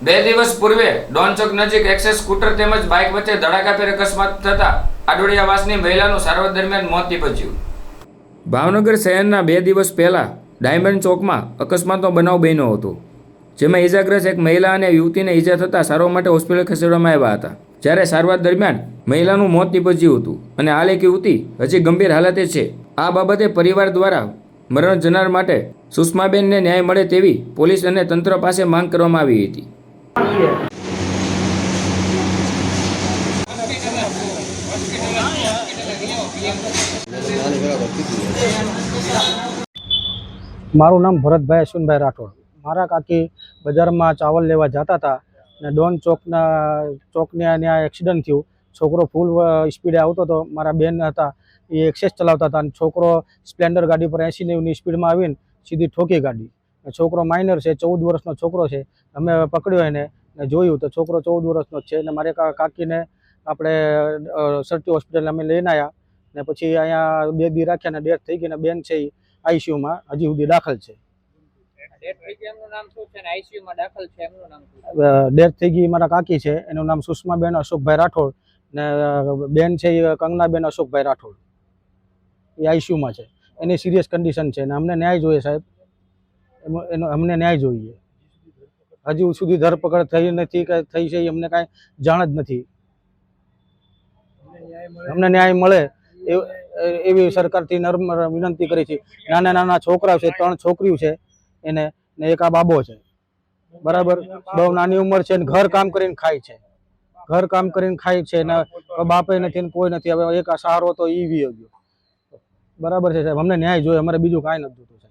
બે દિવસ પૂર્વે ડોનચોક નજીક એક્સેસ સ્કૂટર તેમજ બાઇક વચ્ચે ધડાકાભેર અકસ્માત થતા આડોડિયાવાસની મહિલાનું સારવાર દરમિયાન મોત નીપજ્યું। ભાવનગર શહેરના 2 દિવસ પહેલા ડાયમંડ ચોકમાં અકસ્માતનો બનાવ બન્યો હતો, જેમાં ઇજાગ્રસ્ત એક મહિલા અને યુવતીને ઈજા થતાં સારવાર માટે હોસ્પિટલ ખસેડવામાં આવ્યા હતા, જ્યારે સારવાર દરમિયાન મહિલાનું મોત નીપજ્યું હતું અને હાલ એક યુવતી હજી ગંભીર હાલતે છે। આ બાબતે પરિવાર દ્વારા મરણ જનાર માટે સુષ્માબેનને ન્યાય મળે તેવી પોલીસ અને તંત્ર પાસે માંગ કરવામાં આવી હતી। મારું નામ ભરતભાઈ અશ્વિનભાઈ રાઠોડ। મારા કાકી બજારમાં ચાવલ લેવા જતા હતા ને ડોન ચોકને ત્યાં એક્સિડન્ટ થયું। છોકરો ફૂલ સ્પીડે આવતો હતો, મારા બેન હતા એ એક્સેસ ચલાવતા હતા અને છોકરો સ્પ્લેન્ડર ગાડી પર 80-90ની સ્પીડમાં આવીને સીધી ઠોકી ગાડી। છોકરો માઇનર છે, 14 વર્ષનો છોકરો છે। અમે પકડ્યો એને ને જોયું તો છોકરો 14 વર્ષનો જ છે ને મારે કાકીને આપણે સરટી હોસ્પિટલ અમે લઈને આવ્યા ને પછી અહીંયા 2 દી રાખ્યા ને ડેથ થઈ ગઈ ને બેન છે એ આઈસીયુમાં હજી સુધી દાખલ છે। ડેથ થઈ ગઈ મારા કાકી છે, એનું નામ સુષ્માબેન અશોકભાઈ રાઠોડ ને બેન છે એ કંગનાબેન અશોકભાઈ રાઠોડ, એ આઈસીયુમાં છે। એની સિરિયસ કન્ડિશન છે ને અમને ન્યાય જોઈએ સાહેબ, અમને ન્યાય જોઈએ। હજી સુધી ધરપકડ થઈ નથી કે થઈ છે અમને કાંઈ જાણ જ નથી। અમને ન્યાય મળે એવી સરકારથી નમ્ર વિનંતી કરી છે। નાના નાના છોકરાઓ છે, 3 છોકરીઓ છે એને ને એક આ બાબો છે, બરાબર। બહુ નાની ઉંમર છે ને ઘર કામ કરીને ખાય છે, ઘર કામ કરીને ખાય છે ને બાપે નથી ને કોઈ નથી। હવે એક આ સહારો તો ઈ વી ગયો, બરાબર છે સાહેબ। અમને ન્યાય જોઈએ, અમારે બીજું કાંઈ નથી જોતું સાહેબ।